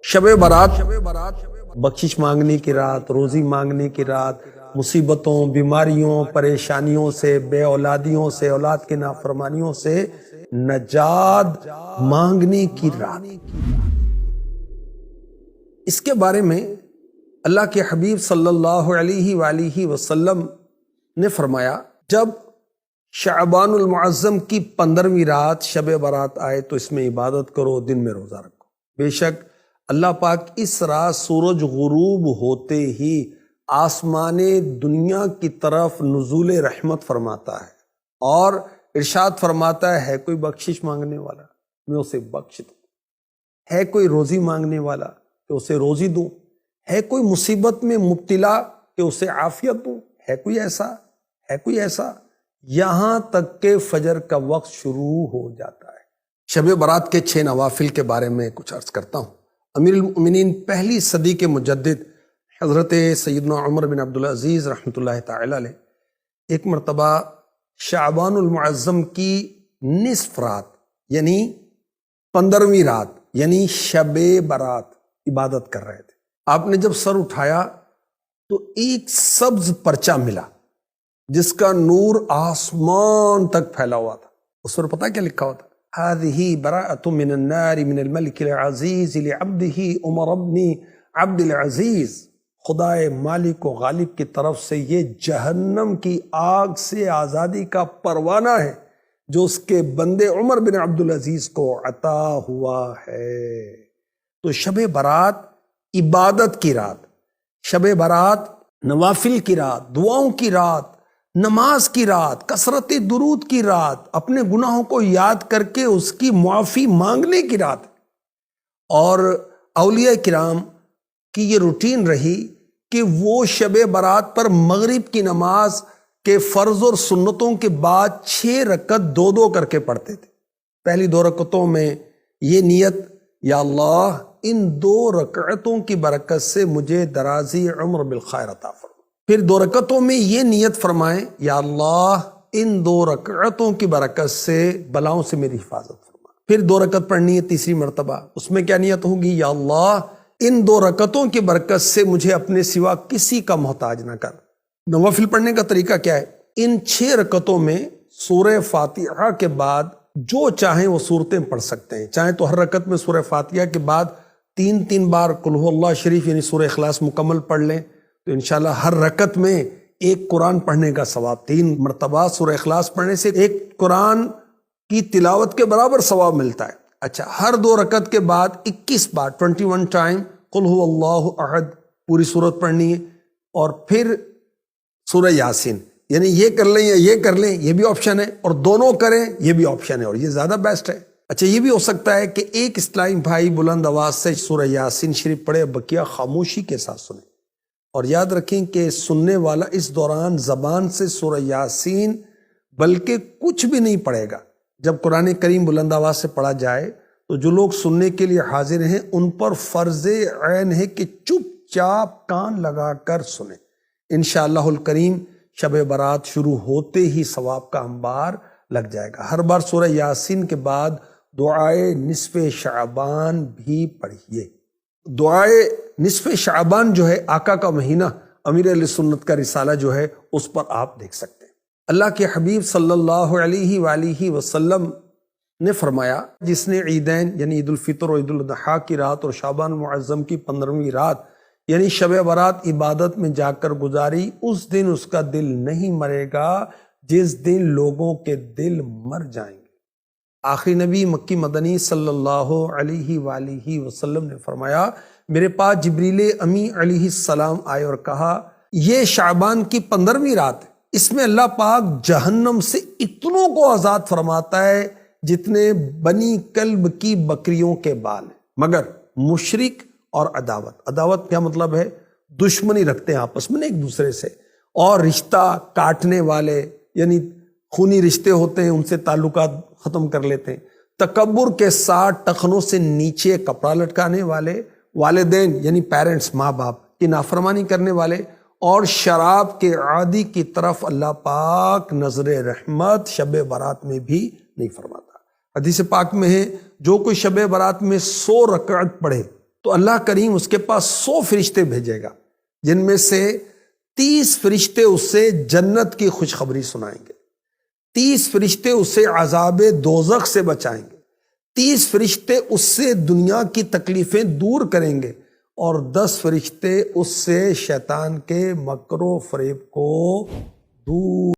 شب برات بخشش مانگنے کی رات، روزی مانگنے کی رات، مصیبتوں، بیماریوں، پریشانیوں سے، بے اولادیوں سے، اولاد کی نافرمانیوں سے نجات مانگنے کی رات۔ اس کے بارے میں اللہ کے حبیب صلی اللہ علیہ وآلہ وسلم نے فرمایا، جب شعبان المعظم کی 15ویں رات شب برات آئے تو اس میں عبادت کرو، دن میں روزہ رکھو۔ بے شک اللہ پاک اس رات سورج غروب ہوتے ہی آسمان دنیا کی طرف نزول رحمت فرماتا ہے اور ارشاد فرماتا ہے کوئی بخشش مانگنے والا میں اسے بخش دوں، ہے کوئی روزی مانگنے والا کہ اسے روزی دوں، ہے کوئی مصیبت میں مبتلا کہ اسے عافیت دوں، ہے کوئی ایسا یہاں تک کہ فجر کا وقت شروع ہو جاتا ہے۔ شب برات کے 6 نوافل کے بارے میں کچھ عرض کرتا ہوں۔ امیر المؤمنین پہلی صدی کے مجدد حضرت سیدنا عمر بن عبدالعزیز رحمۃ اللہ تعالی علیہ ایک مرتبہ شعبان المعظم کی نصف رات یعنی 15ویں رات یعنی شب برات عبادت کر رہے تھے۔ آپ نے جب سر اٹھایا تو ایک سبز پرچہ ملا جس کا نور آسمان تک پھیلا ہوا تھا۔ اس پر پتہ کیا لکھا ہوتا؟ هذه براءة من النار من الملك العزيز لعبده عمر بن عبد العزیز، خدائے مالک و غالب کی طرف سے یہ جہنم کی آگ سے آزادی کا پروانہ ہے جو اس کے بندے عمر بن عبد العزیز کو عطا ہوا ہے۔ تو شب برات عبادت کی رات، شب برات نوافل کی رات، دعاؤں کی رات، نماز کی رات، کثرت درود کی رات، اپنے گناہوں کو یاد کر کے اس کی معافی مانگنے کی رات۔ اور اولیاء کرام کی یہ روٹین رہی کہ وہ شب برات پر مغرب کی نماز کے فرض اور سنتوں کے بعد 6 رکعت 2 کر کے پڑھتے تھے۔ پہلی 2 رکعتوں میں یہ نیت، یا اللہ ان 2 رکعتوں کی برکت سے مجھے درازی عمر بالخیر عطا فرما۔ پھر 2 رکعتوں میں یہ نیت فرمائیں، یا اللہ ان 2 رکعتوں کی برکت سے بلاؤں سے میری حفاظت فرما۔ پھر 2 رکعت پڑھنی ہے تیسری مرتبہ، اس میں کیا نیت ہوگی؟ یا اللہ ان 2 رکعتوں کی برکت سے مجھے اپنے سوا کسی کا محتاج نہ کر۔ نوافل پڑھنے کا طریقہ کیا ہے؟ ان 6 رکعتوں میں سورہ فاتحہ کے بعد جو چاہیں وہ صورتیں پڑھ سکتے ہیں، چاہیں تو ہر رکعت میں سورہ فاتحہ کے بعد 3 بار قل هو اللہ شریف یعنی سورہ اخلاص مکمل پڑھ لیں، تو انشاءاللہ ہر رکعت میں ایک قرآن پڑھنے کا ثواب، 3 مرتبہ سورہ اخلاص پڑھنے سے ایک قرآن کی تلاوت کے برابر ثواب ملتا ہے۔ اچھا، ہر 2 رکعت کے بعد 21 بار 21 ٹائم قل هو اللہ احد پوری سورت پڑھنی ہے، اور پھر سورہ یاسین، یعنی یہ کر لیں یا یہ کر لیں یہ بھی آپشن ہے، اور دونوں کریں یہ بھی آپشن ہے، اور یہ زیادہ بیسٹ ہے۔ اچھا، یہ بھی ہو سکتا ہے کہ ایک اسلامی بھائی بلند آواز سے سورہ یاسین شریف پڑھے، بقیہ خاموشی کے ساتھ سنیں، اور یاد رکھیں کہ سننے والا اس دوران زبان سے سورہ یاسین بلکہ کچھ بھی نہیں پڑھے گا۔ جب قرآن کریم بلند آواز سے پڑھا جائے تو جو لوگ سننے کے لیے حاضر ہیں ان پر فرض عین ہے کہ چپ چاپ کان لگا کر سنیں۔ انشاءاللہ الکریم شب برات شروع ہوتے ہی ثواب کا انبار لگ جائے گا۔ ہر بار سورہ یاسین کے بعد دعائے نصف شعبان بھی پڑھیے۔ دعائے نصف شعبان جو ہے آقا کا مہینہ، امیر اہل سنت کا رسالہ جو ہے اس پر آپ دیکھ سکتے ہیں۔ اللہ کے حبیب صلی اللہ علیہ وآلہ وسلم نے فرمایا، جس نے عیدین یعنی عید الفطر اور عید الاضحیٰ کی رات اور شعبان معظم کی 15ویں رات یعنی شب برات عبادت میں جا کر گزاری، اس دن اس کا دل نہیں مرے گا جس دن لوگوں کے دل مر جائیں گے۔ آخری نبی مکی مدنی صلی اللہ علیہ وآلہ وسلم نے فرمایا، میرے پاس جبریل امی علیہ السلام آئے اور کہا، یہ شعبان کی 15ویں رات ہے، اس میں اللہ پاک جہنم سے اتنوں کو آزاد فرماتا ہے جتنے بنی کلب کی بکریوں کے بال ہیں، مگر مشرک اور عداوت کیا مطلب ہے؟ دشمنی رکھتے ہیں آپس میں ایک دوسرے سے، اور رشتہ کاٹنے والے یعنی خونی رشتے ہوتے ہیں ان سے تعلقات ختم کر لیتے ہیں، تکبر کے ساتھ ٹخنوں سے نیچے کپڑا لٹکانے والے، والدین یعنی پیرنٹس ماں باپ کی نافرمانی کرنے والے، اور شراب کے عادی کی طرف اللہ پاک نظر رحمت شب برات میں بھی نہیں فرماتا۔ حدیث پاک میں ہے، جو کوئی شب برات میں 100 رکعت پڑھے تو اللہ کریم اس کے پاس 100 فرشتے بھیجے گا، جن میں سے 30 فرشتے اسے جنت کی خوشخبری سنائیں گے، 30 فرشتے اسے عذاب دوزخ سے بچائیں گے، 30 فرشتے اس سے دنیا کی تکلیفیں دور کریں گے، اور 10 فرشتے اس سے شیطان کے مکر و فریب کو دور